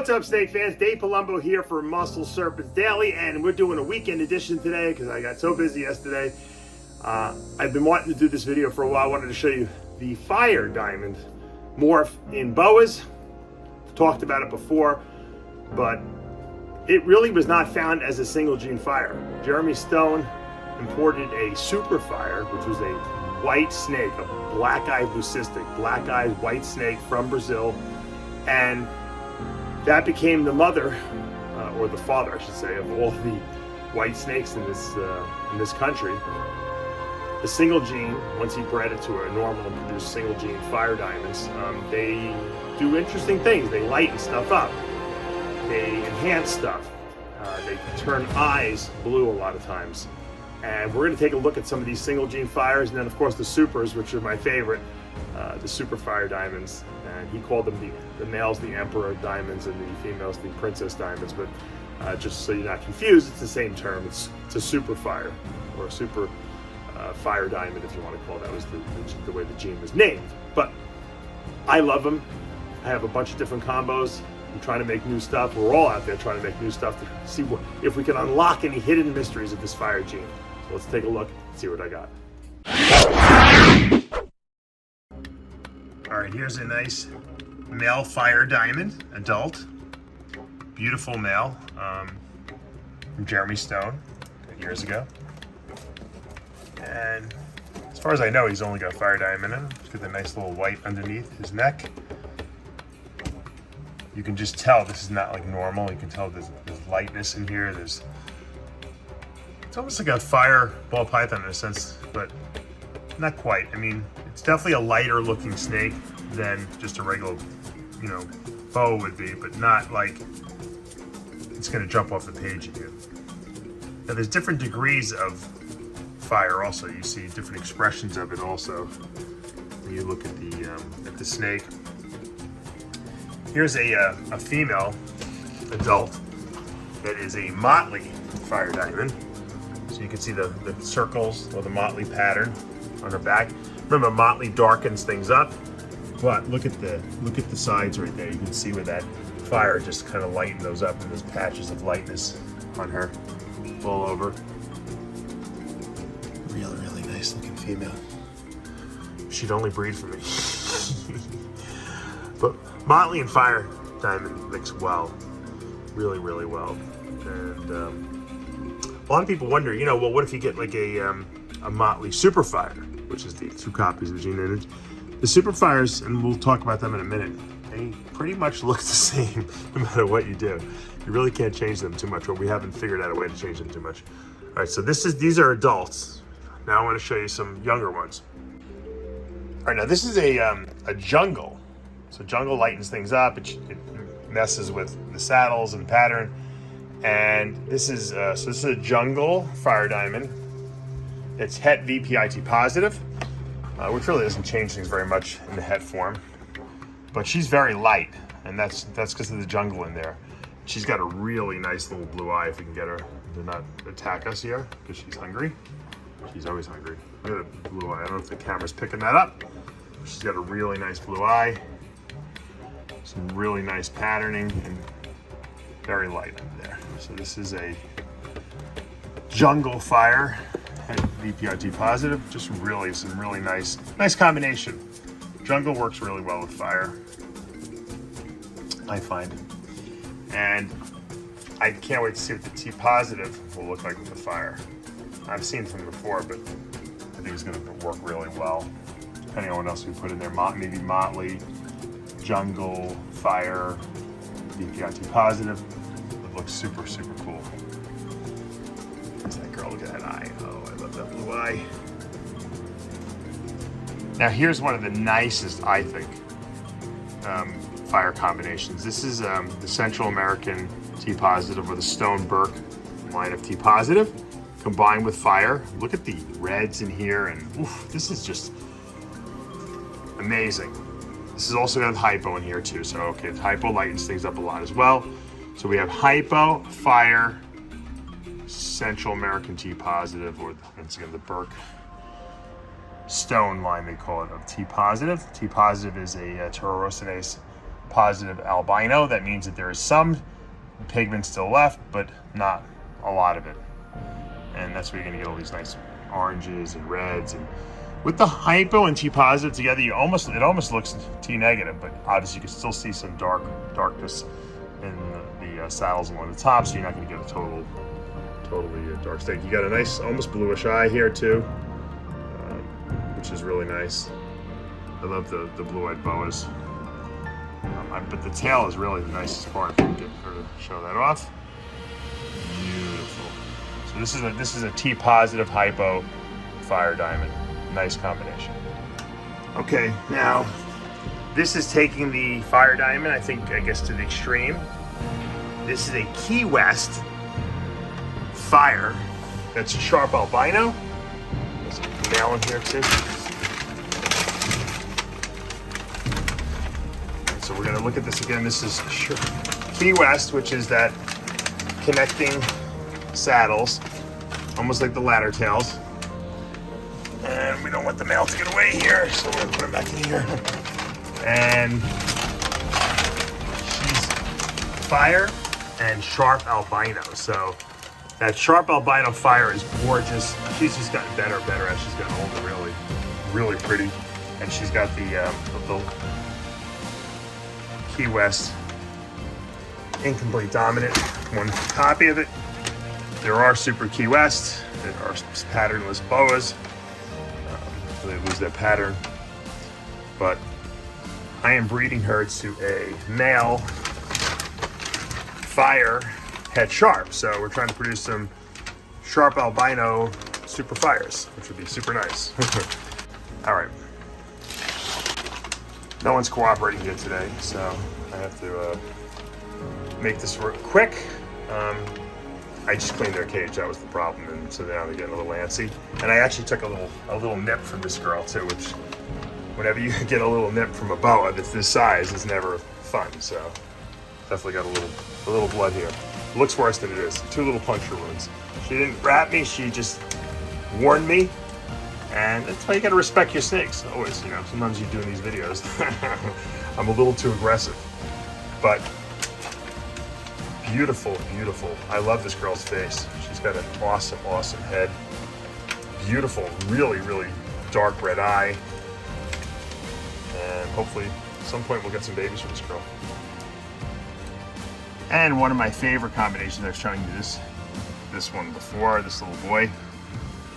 What's up, snake fans? Dave Palumbo here for Muscle Serpents Daily, and we're doing a weekend edition today because I got so busy yesterday. I've been wanting to do this video for a while. I wanted to show you the fire diamond morph in Boas. Talked about it before, but it really was not found as a single gene fire. Jeremy Stone imported a super fire, which was a white snake, a black-eyed leucistic, black-eyed white snake from Brazil, and that became the mother, or the father, I should say, of all the white snakes in this country. The single gene, once he bred it to a normal and produced single gene fire diamonds, they do interesting things. They lighten stuff up. They enhance stuff. They turn eyes blue a lot of times. And we're going to take a look at some of these single gene fires, and then of course the supers, which are my favorite, the super fire diamonds. And he called them the males the emperor diamonds and the females the princess diamonds. But just so you're not confused, it's the same term. It's a super fire, or a super fire diamond, if you want to call it. That was the way the gene was named. But I love them. I have a bunch of different combos. I'm trying to make new stuff. We're all out there trying to make new stuff to see if we can unlock any hidden mysteries of this fire gene. So let's take a look and see what I got. All right, here's a nice male fire diamond, adult. Beautiful male, from Jeremy Stone years ago. And as far as I know, he's only got fire diamond in him. He's got the nice little white underneath his neck. You can just tell this is not like normal. You can tell there's lightness in here. It's almost like a fire ball python in a sense, but not quite. I mean, it's definitely a lighter looking snake than just a regular, boa would be, but not like it's gonna jump off the page at you. Now there's different degrees of fire also. You see different expressions of it also when you look at the snake. Here's a female adult that is a motley fire diamond. So you can see the circles or the motley pattern on her back. Remember, motley darkens things up, but look at the sides right there. You can see where that fire just kind of lightened those up, and there's patches of lightness on her all over. Really, really nice looking female. She'd only breed for me. But motley and fire diamond mix well, really, really well. And a lot of people wonder, well, what if you get like a motley super fire, which is the two copies of gene lineage. The super fires, and we'll talk about them in a minute, they pretty much look the same no matter what you do. You really can't change them too much, or we haven't figured out a way to change them too much. All right, so these are adults. Now I want to show you some younger ones. All right, now this is a jungle. So jungle lightens things up. It messes with the saddles and pattern. And this is a jungle fire diamond. It's Het VPIT positive, which really doesn't change things very much in the Het form. But she's very light, and that's because of the jungle in there. She's got a really nice little blue eye. If we can get her to not attack us here, because she's hungry. She's always hungry. Look at the blue eye. I don't know if the camera's picking that up. She's got a really nice blue eye. Some really nice patterning and very light under there. So this is a jungle fire, VPRT positive. Just really some really nice combination. Jungle works really well with fire, I find. And I can't wait to see what the T positive will look like with the fire. I've seen them before, but I think it's going to work really well. Depending on what else we put in there, maybe motley, jungle, fire, VPIT positive. It looks super, super cool. There's that girl, look at that eye. Oh, I love that blue eye. Now here's one of the nicest, I think, fire combinations. This is the Central American T positive, or the Stone Burke line of T positive, combined with fire. Look at the reds in here, and oof, this is just amazing. This is also got hypo in here too, so okay, hypo lightens things up a lot as well. So we have hypo, fire, Central American T positive, or once again the Burke Stone line they call it, of T positive. T positive is a terorosinase positive albino. That means that there is some pigment still left, but not a lot of it. And that's where you're gonna get all these nice oranges and reds. And with the hypo and T positive together, it almost looks T negative, but obviously you can still see some darkness in the saddles along the top, so you're not gonna get a totally dark snake. You got a nice, almost bluish eye here too, which is really nice. I love the blue-eyed boas. But the tail is really the nicest part. If I can get her to show that off. Beautiful. So this is a T positive hypo fire diamond. Nice combination. Okay, now this is taking the fire diamond, I guess to the extreme. This is a Key West fire. That's a sharp albino. There's a male in here too. So we're gonna look at this again. This is Key West, which is that connecting saddles, almost like the ladder tails. And we don't want the male to get away here, so we're gonna put him back in here. And she's fire and sharp albino. So that sharp albino fire is gorgeous. She's just gotten better and better as she's gotten older, really, really pretty. And she's got the Key West incomplete dominant, one copy of it. There are Super Key West, there are patternless boas. They lose their pattern, but I am breeding her to a male fire head sharp. So we're trying to produce some sharp albino super fires, which would be super nice. All right. No one's cooperating here today, so I have to make this work quick. I just cleaned their cage, that was the problem, and so now they're getting a little antsy. And I actually took a little nip from this girl too, which whenever you get a little nip from a boa that's this size, it's never fun. So definitely got a little blood here. It looks worse than it is. 2 little puncture wounds. She didn't wrap me, she just warned me. And that's why you gotta respect your snakes. Always, you know, sometimes you do in these videos. I'm a little too aggressive, but beautiful, beautiful. I love this girl's face. She's got an awesome, awesome head. Beautiful, really, really dark red eye. And hopefully at some point we'll get some babies from this girl. And one of my favorite combinations, I was showing you this one before, this little boy.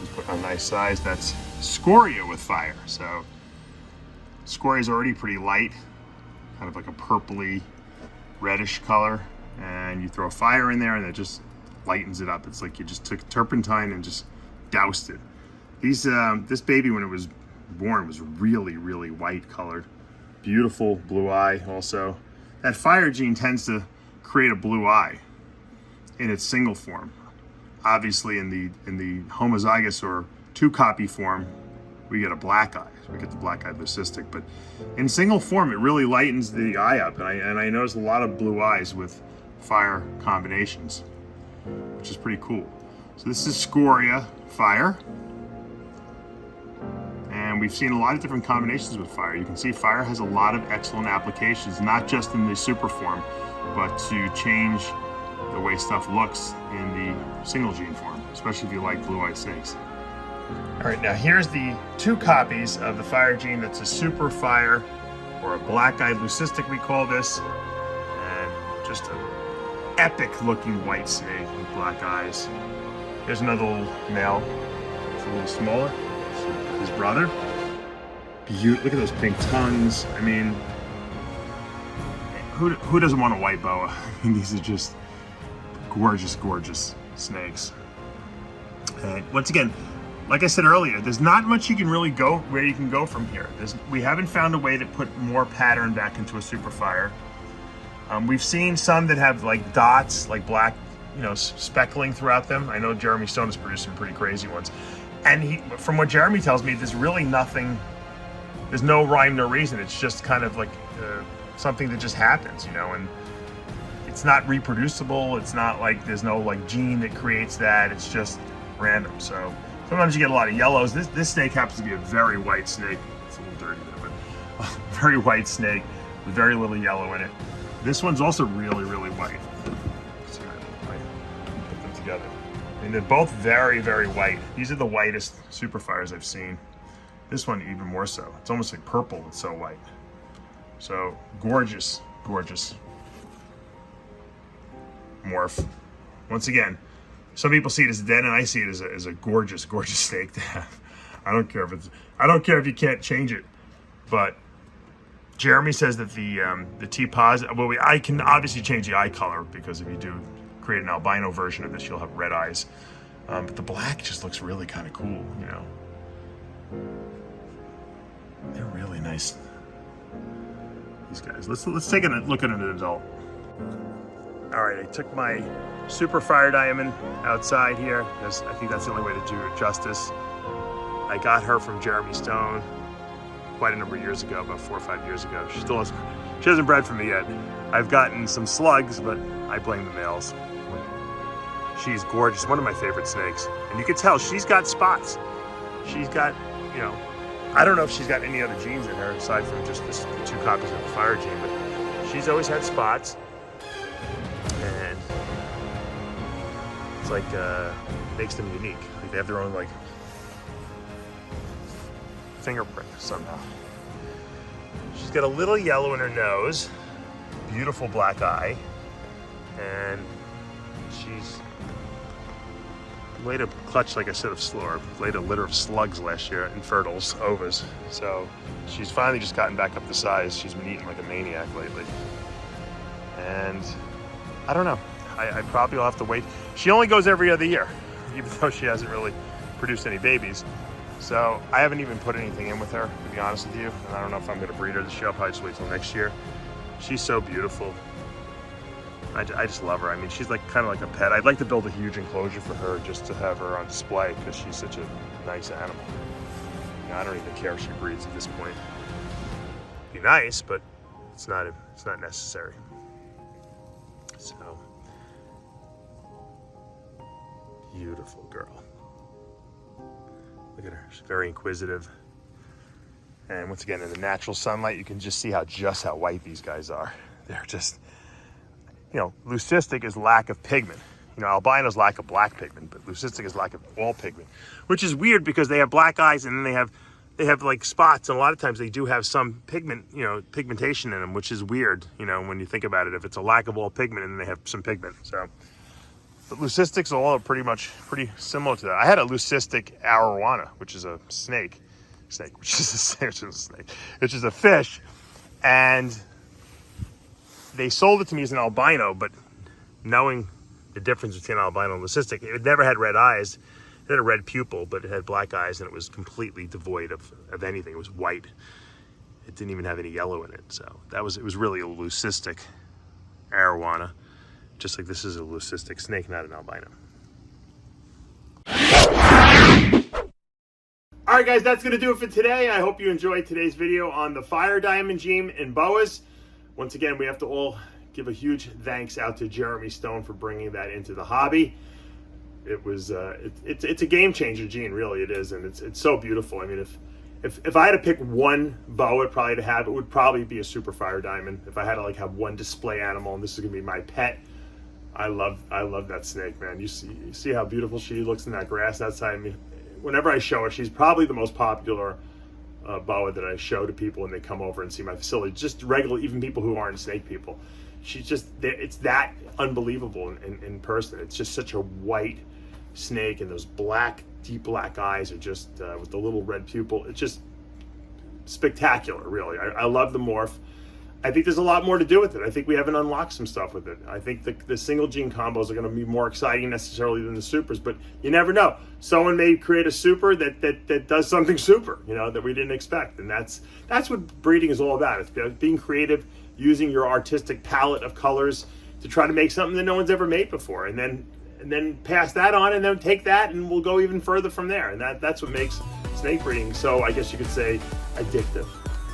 He's put on a nice size. That's Scoria with fire. So Scoria is already pretty light, kind of like a purpley, reddish color. And you throw fire in there and it just lightens it up. It's like you just took turpentine and just doused it. This baby, when it was born, was really, really white colored. Beautiful blue eye also. That fire gene tends to create a blue eye in its single form. Obviously in the homozygous or 2-copy form, we get a black eye. We get the black-eyed leucistic, but in single form, it really lightens the eye up. And I noticed a lot of blue eyes with fire combinations, which is pretty cool. So this is Scoria Fire. And we've seen a lot of different combinations with fire. You can see fire has a lot of excellent applications, not just in the super form, but to change the way stuff looks in the single gene form, especially if you like blue-eyed snakes. All right, now here's the 2 copies of the fire gene. That's a super fire, or a black-eyed leucistic we call this, and just an epic looking white snake with black eyes. Here's another little male. It's a little smaller. His brother. Look at those pink tongues. I mean, who doesn't want a white boa? I mean, these are just gorgeous, gorgeous snakes. And once again, like I said earlier, there's not much you can really go where you can go from here. We haven't found a way to put more pattern back into a super fire. We've seen some that have like dots, like black, you know, speckling throughout them. I know Jeremy Stone has produced some pretty crazy ones. And from what Jeremy tells me, there's really nothing, there's no rhyme, no reason. It's just kind of like something that just happens, you know, and it's not reproducible. It's not like there's no like gene that creates that. It's just random. So sometimes you get a lot of yellows. This snake happens to be a very white snake. It's a little dirty there, but a very white snake, with very little yellow in it. This one's also really, really white. See how I put them together. I mean, they're both very, very white. These are the whitest super fires I've seen. This one even more so. It's almost like purple, it's so white. So gorgeous, gorgeous morph. Once again, some people see it as dead, and I see it as a gorgeous, gorgeous snake to have. I don't care if you can't change it. But Jeremy says that the T positive. Well, I can obviously change the eye color, because if you do create an albino version of this, you'll have red eyes. But the black just looks really kind of cool, you know. They're really nice. These guys. Let's take a look at an adult. All right, I took my super fire diamond outside here, because I think that's the only way to do it justice. I got her from Jeremy Stone quite a number of years ago, about 4 or 5 years ago. She hasn't bred for me yet. I've gotten some slugs, but I blame the males. She's gorgeous, one of my favorite snakes. And you can tell she's got spots. She's got, you know, I don't know if she's got any other genes in her aside from just the 2 copies of the fire gene, but she's always had spots. And it's like, makes them unique. Like they have their own like fingerprint somehow. She's got a little yellow in her nose, beautiful black eye, and she's laid a clutch, like I said, laid a litter of slugs last year, infertils, ovas. So she's finally just gotten back up to size. She's been eating like a maniac lately. And I don't know. I probably will have to wait. She only goes every other year, even though she hasn't really produced any babies. So I haven't even put anything in with her, to be honest with you. And I don't know if I'm going to breed her this year. I'll probably just wait till next year. She's so beautiful. I just love her. I mean, she's like kind of like a pet. I'd like to build a huge enclosure for her just to have her on display, because she's such a nice animal. You know, I don't even care if she breeds at this point. It'd be nice, but it's not necessary. So, beautiful girl. Look at her, she's very inquisitive. And once again, in the natural sunlight, you can just see how white these guys are. They're just, you know, leucistic is lack of pigment. You know, albino's lack of black pigment, but leucistic is lack of all pigment, which is weird because they have black eyes and then they have like spots, and a lot of times they do have some pigment, you know, pigmentation in them, which is weird, you know, when you think about it, if it's a lack of all pigment and then they have some pigment. So, but leucistics all are pretty similar to that. I had a leucistic arowana, which is a snake, which is a fish, and they sold it to me as an albino, but knowing the difference between albino and leucistic, it never had red eyes. It had a red pupil, but it had black eyes, and it was completely devoid of anything. It was white. It didn't even have any yellow in it. So it was really a leucistic arowana, just like this is a leucistic snake, not an albino. All right, guys, that's going to do it for today. I hope you enjoyed today's video on the fire diamond gene in Boas. Once again, we have to all give a huge thanks out to Jeremy Stone for bringing that into the hobby. It was it's a game changer gene, really it is, and it's so beautiful. I mean, if I had to pick one boa probably to have, it would probably be a super fire diamond. If I had to like have one display animal, and this is gonna be my pet, I love that snake, man. You see how beautiful she looks in that grass outside. I mean, whenever I show her, she's probably the most popular boa that I show to people when they come over and see my facility. Just regular, even people who aren't snake people. She's just, it's that unbelievable in person. It's just such a white snake, and those deep black eyes are just, with the little red pupil, it's just spectacular, really. I love the morph. I think there's a lot more to do with it. I think we haven't unlocked some stuff with it. I think the single gene combos are going to be more exciting necessarily than the supers, but you never know. Someone may create a super that does something super, you know, that we didn't expect. And that's what breeding is all about. It's about being creative, using your artistic palette of colors to try to make something that no one's ever made before, and then pass that on, and then take that and we'll go even further from there. And that's what makes snake breeding so, I guess you could say, addictive.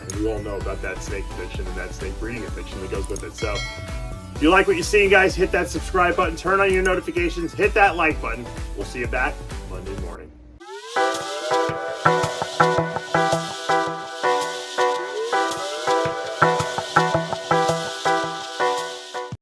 And we all know about that snake addiction and that snake breeding addiction that goes with it. So if you like what you're seeing, guys, hit that subscribe button, turn on your notifications, hit that like button. We'll see you back Monday morning.